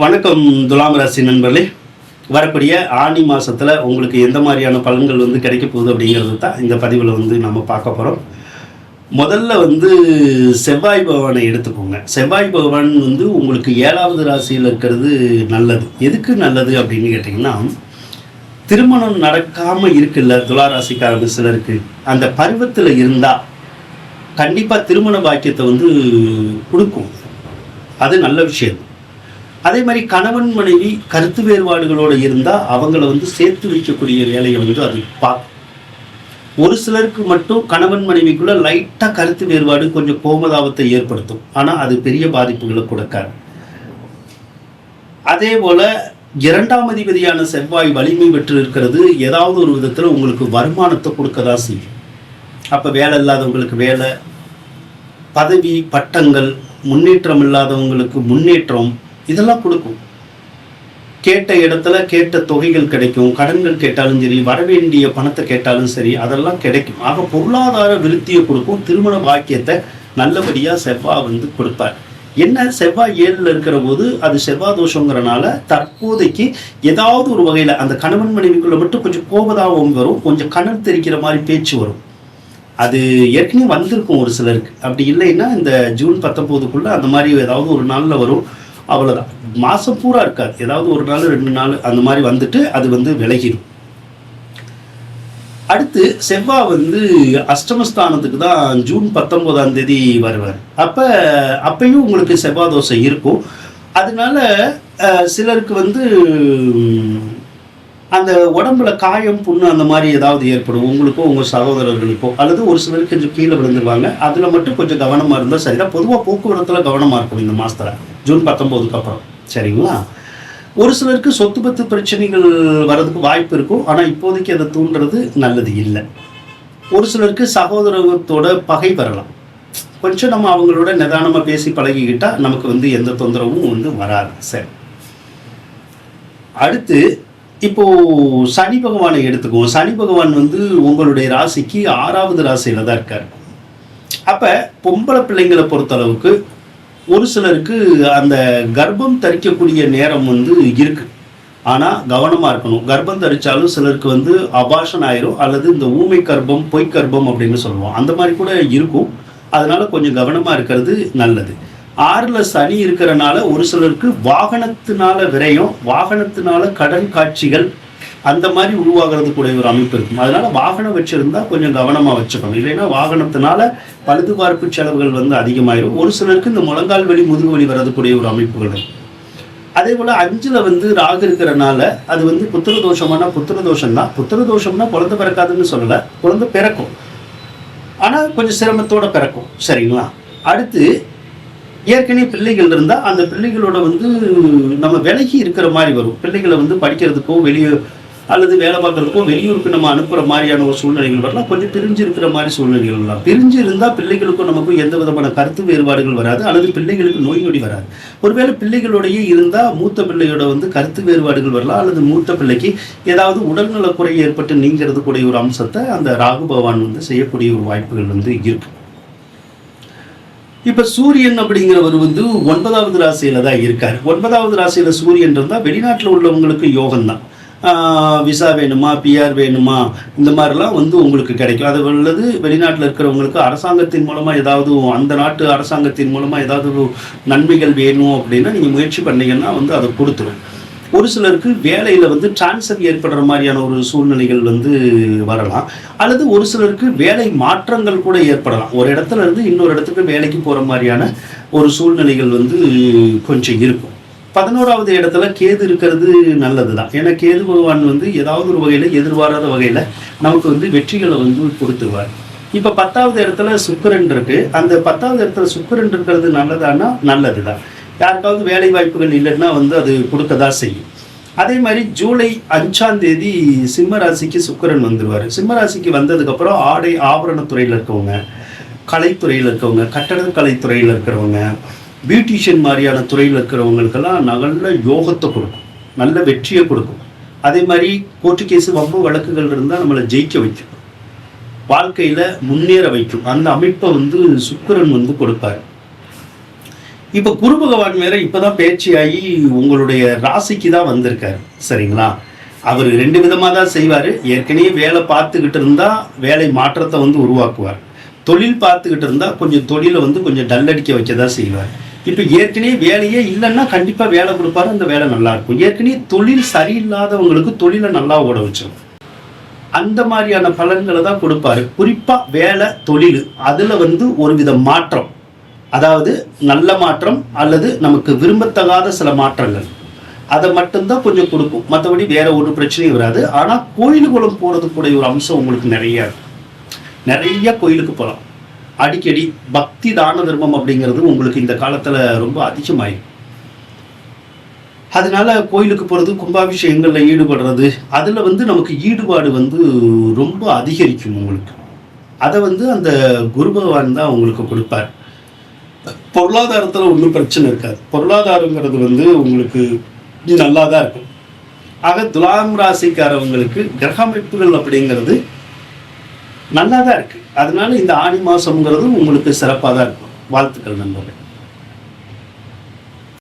வணக்கம் துலாம் ராசி நண்பர்களே. வரக்கூடிய ஆனி மாதத்தில் உங்களுக்கு எந்த மாதிரியான பலன்கள் கிடைக்க போகுது அப்படிங்கிறது தான் இந்த பதிவில் நம்ம பார்க்க போகிறோம். முதல்ல செவ்வாய் பகவானை எடுத்துக்கோங்க. செவ்வாய் பகவான் உங்களுக்கு 7வது ராசியில் இருக்கிறது நல்லது. எதுக்கு நல்லது அப்படின்னு கேட்டிங்கன்னா, திருமணம் நடக்காமல் இருக்குல்ல துலா ராசிக்காரங்க சிலருக்கு, அந்த பருவத்தில் இருந்தால் கண்டிப்பாக திருமண பாக்கியத்தை கொடுக்கும். அது நல்ல விஷயம். அதே மாதிரி கணவன் மனைவி கருத்து வேறுபாடுகளோடு இருந்தால் அவங்கள சேர்த்து வைக்கக்கூடிய வேலையை அது பார்க்கும். ஒரு சிலருக்கு மட்டும் கணவன் மனைவிக்குள்ள லைட்டாக கருத்து வேறுபாடு கொஞ்சம் கோபதாபத்தை ஏற்படுத்தும். ஆனால் அது பெரிய பாதிப்புகளை கொடுக்காது. அதே போல் 2ஆம் அதிபதியான செவ்வாய் வலிமை பெற்று இருக்கிறது ஏதாவது ஒரு விதத்தில் உங்களுக்கு வருமானத்தை கொடுக்க தான் செய்யும். அப்போ வேலை இல்லாதவங்களுக்கு வேலை, பதவி பட்டங்கள், முன்னேற்றம் இல்லாதவங்களுக்கு முன்னேற்றம், இதெல்லாம் கொடுக்கும். கேட்ட இடத்துல கேட்ட தொகைகள் கிடைக்கும். கடன்கள் கேட்டாலும் சரி, வரவேண்டிய பணத்தை கேட்டாலும் சரி, அதெல்லாம் கிடைக்கும். ஆக பொருளாதார விருத்தியை கொடுக்கும். திருமண பாக்கியத்தை நல்லபடியாக செவ்வாய் கொடுப்பார். என்ன, செவ்வாய் 7ல் இருக்கிற போது அது செவ்வாய் தோஷங்கிறனால தற்போதைக்கு ஏதாவது ஒரு வகையில் அந்த கணவன் மனைவிக்குள்ள மட்டும் கொஞ்சம் கோபதாபம் வரும், கொஞ்சம் கணல் தெரிக்கிற மாதிரி பேச்சு வரும். அது ஏற்கனவே வந்திருக்கும் ஒரு சிலருக்கு. அப்படி இல்லைன்னா இந்த ஜூன் 19க்குள்ள அந்த மாதிரி ஏதாவது ஒரு நாளில் வரும். அவ்வளோதான். மாதம் பூரா இருக்காது. ஏதாவது ஒரு நாள் 2 நாள் அந்த மாதிரி வந்துட்டு அது விலகிடும். அடுத்து செவ்வாய் அஷ்டமஸ்தானத்துக்கு தான் ஜூன் 19ஆம் தேதி வருவார். அப்பையும் உங்களுக்கு செவ்வாய் தோசை இருக்கும். அதனால சிலருக்கு அந்த உடம்புல காயம் புண்ணு அந்த மாதிரி ஏதாவது ஏற்படும், உங்களுக்கோ உங்கள் சகோதரர்களுக்கோ. அல்லது ஒரு சிலருக்கு கொஞ்சம் கீழே விழுந்துருவாங்க. அதில் மட்டும் கொஞ்சம் கவனமாக இருந்தால் சரிதான். பொதுவாக போக்குவரத்தில் கவனமாக இருக்கணும் இந்த மாதத்தில், ஜூன் 19க்கு அப்புறம். சரிங்களா? ஒரு சிலருக்கு சொத்து பத்து பிரச்சனைகள் வர்றதுக்கு வாய்ப்பு இருக்கும். ஆனால் இப்போதைக்கு அதை தூண்டுறது நல்லது இல்லை. ஒரு சிலருக்கு சகோதரத்தோட பகை வரலாம். கொஞ்சம் நம்ம அவங்களோட நிதானமாக பேசி பழகிக்கிட்டால் நமக்கு எந்த தொந்தரவும் வராது. சரி, அடுத்து இப்போ சனி பகவானை எடுத்துக்குவோம். சனி பகவான் உங்களுடைய ராசிக்கு 6வது ராசியில தான் இருக்காரு. அப்ப பொம்பளை பிள்ளைங்களை பொறுத்தளவுக்கு ஒரு சிலருக்கு அந்த கர்ப்பம் தரிக்கக்கூடிய நேரம் இருக்கு. ஆனா கவனமா இருக்கணும். கர்ப்பம் தரிச்சாலும் சிலருக்கு அபாஷன் ஆயிரும், அல்லது இந்த ஊமை கர்ப்பம், பொய் கர்ப்பம் அப்படின்னு சொல்லுவோம், அந்த மாதிரி கூட இருக்கும். அதனால கொஞ்சம் கவனமா இருக்கிறது நல்லது. 6ல் சனி இருக்கிறனால ஒரு சிலருக்கு வாகனத்தினால விரயம், வாகனத்தினால கடன் காட்சிகள் அந்த மாதிரி உருவாகிறது கூட ஒரு அமைப்பு இருக்கும். அதனால வாகனம் வச்சிருந்தா கொஞ்சம் கவனமா வச்சுக்கணும். இல்லைன்னா வாகனத்தினால பழுதுபார்ப்பு செலவுகள் அதிகமாயிரும். ஒரு சிலருக்கு இந்த முழங்கால் வலி, முதுகு வலி வரதுக்கூடிய ஒரு அமைப்புகள். அதே போல 5ல் ராகு இருக்கிறனால அது புத்திர தோஷமான புத்திர தோஷம் தான். புத்திர தோஷம்னா குழந்தை பிறக்காதுன்னு சொல்லல, குழந்தை பிறக்கும், ஆனா கொஞ்சம் சிரமத்தோட பிறக்கும். சரிங்களா? அடுத்து ஏற்கனவே பிள்ளைகள் இருந்தால் அந்த பிள்ளைகளோட நம்ம விலகி இருக்கிற மாதிரி வரும். பிள்ளைகளை படிக்கிறதுக்கோ வெளியே அல்லது வேலை பார்க்கறதுக்கோ வெளியூருக்கு நம்ம அனுப்புகிற மாதிரியான ஒரு சூழ்நிலைகள் வரலாம். கொஞ்சம் பிரிஞ்சு இருக்கிற மாதிரி சூழ்நிலைகள் வரலாம். பிரிஞ்சு இருந்தால் பிள்ளைகளுக்கும் நமக்கும் எந்த விதமான கருத்து வேறுபாடுகள் வராது, அல்லது பிள்ளைகளுக்கு நோய் நொடி வராது. ஒருவேளை பிள்ளைகளோடையே இருந்தால் மூத்த பிள்ளையோட கருத்து வேறுபாடுகள் வரலாம், அல்லது மூத்த பிள்ளைக்கு ஏதாவது உடல்நலக்குறை ஏற்பட்டு நீங்கிறது கூடிய ஒரு அம்சத்தை அந்த ராகு பகவான் செய்யக்கூடிய ஒரு வாய்ப்புகள் இருக்கு. இப்ப சூரியன் அப்படிங்கிறவர் 9வது ராசியில தான் இருக்காரு. 9வது ராசியில சூரியன் இருந்தால் வெளிநாட்டில் உள்ளவங்களுக்கு யோகம் தான். விசா வேணுமா, பிஆர் வேணுமா, இந்த மாதிரிலாம் உங்களுக்கு கிடைக்கும். அது உள்ளது வெளிநாட்டில் இருக்கிறவங்களுக்கு அரசாங்கத்தின் மூலமாக ஏதாவது, அந்த நாட்டு அரசாங்கத்தின் மூலமாக ஏதாவது நன்மைகள் வேணும் அப்படின்னா நீங்கள் முயற்சி பண்ணீங்கன்னா அதை கொடுத்துரும். ஒரு சிலருக்கு வேலையில் டிரான்ஸ்ஃபர் ஏற்படுற மாதிரியான ஒரு சூழ்நிலைகள் வரலாம். அல்லது ஒரு சிலருக்கு வேலை மாற்றங்கள் கூட ஏற்படலாம். ஒரு இடத்துல இருந்து இன்னொரு இடத்துக்கு வேலைக்கு போகிற மாதிரியான ஒரு சூழ்நிலைகள் கொஞ்சம் இருக்கும். 11வது இடத்துல கேது இருக்கிறது நல்லது தான். ஏன்னா கேது பகவான் ஏதாவது ஒரு வகையில், எதிர்பாராத வகையில் நமக்கு வெற்றிகளை கொடுத்துருவார். இப்போ 10வது இடத்துல சுக்கிரன் இருக்கு. அந்த 10வது இடத்துல சுக்கிரன் இருக்கிறது நல்லதானா? நல்லது தான். யாருக்காவது வேலை வாய்ப்புகள் இல்லைன்னா அது கொடுக்கதான் செய்யும். அதே மாதிரி ஜூலை 5ஆம் தேதி சிம்ம ராசிக்கு சுக்கிரன் வந்துடுவார். சிம்ம ராசிக்கு வந்ததுக்கப்புறம் ஆடை ஆபரணத்துறையில் இருக்கவங்க, கலைத்துறையில் இருக்கவங்க, கட்டடக்கலைத்துறையில் இருக்கிறவங்க, பியூட்டிஷியன் மாதிரியான துறையில் இருக்கிறவங்களுக்கெல்லாம் நல்ல யோகத்தை கொடுக்கும், நல்ல வெற்றியை கொடுக்கும். அதே மாதிரி கோர்ட்டு கேஸு, வம்பு வழக்குகள் இருந்தால் நம்மளை ஜெயிக்க வைக்கும், வாழ்க்கையில் முன்னேற வைக்கும். அந்த அமைப்பை சுக்கிரன் கொடுப்பார். இப்போ குரு பகவான் வேற இப்பதான் பயிற்சியாகி உங்களுடைய ராசிக்கு தான் வந்திருக்காரு, சரிங்களா? அவர் 2 விதமாக தான் செய்வார். ஏற்கனவே வேலை பார்த்துக்கிட்டு இருந்தால் வேலை மாற்றத்தை வந்து உருவாக்குவார். தொழில் பார்த்துக்கிட்டு இருந்தால் கொஞ்சம் தொழிலை வந்து கொஞ்சம் டல்லடிக்க வைக்க தான் செய்வார். இப்போ ஏற்கனவே வேலையே இல்லைன்னா கண்டிப்பாக வேலை கொடுப்பாரு, அந்த வேலை நல்லா இருக்கும். ஏற்கனவே தொழில் சரியில்லாதவங்களுக்கு தொழிலை நல்லா ஓட வச்சிடும். அந்த மாதிரியான பலன்களை தான் கொடுப்பாரு. குறிப்பாக வேலை தொழில் அதில் வந்து ஒரு வித மாற்றம், அதாவது நல்ல மாற்றம் அல்லது நமக்கு விரும்பத்தகாத சில மாற்றங்கள், அதை மட்டும்தான் கொஞ்சம் கொடுக்கும். மற்றபடி வேற ஒரு பிரச்சனையும் வராது. ஆனால் கோயிலுக்குளம் போகிறதுக்குடைய ஒரு அம்சம் உங்களுக்கு நிறைய இருக்கும். நிறைய கோயிலுக்கு போகலாம். அடிக்கடி பக்தி தான தர்மம் அப்படிங்கிறது உங்களுக்கு இந்த காலத்தில் ரொம்ப அதிகமாயிடும். அதனால கோயிலுக்கு போகிறது, கும்பாபிஷேகங்களில் ஈடுபடுறது, அதில் வந்து நமக்கு ஈடுபாடு வந்து ரொம்ப அதிகரிக்கும் உங்களுக்கு. அதை வந்து அந்த குரு பகவான் தான் உங்களுக்கு கொடுப்பார். பொருளாதாரத்தில் ஒன்றும் பிரச்சனை இருக்காது. பொருளாதாரங்கிறது வந்து உங்களுக்கு நல்லா தான் இருக்கும். ஆக துலாம் ராசிக்காரவங்களுக்கு கிரக அமைப்புகள் அப்படிங்கிறது நல்லா தான் இருக்குது. அதனால இந்த ஆடி மாதம்ங்கிறது உங்களுக்கு சிறப்பாக தான் இருக்கும். வாழ்த்துக்கள் நண்பர்களே.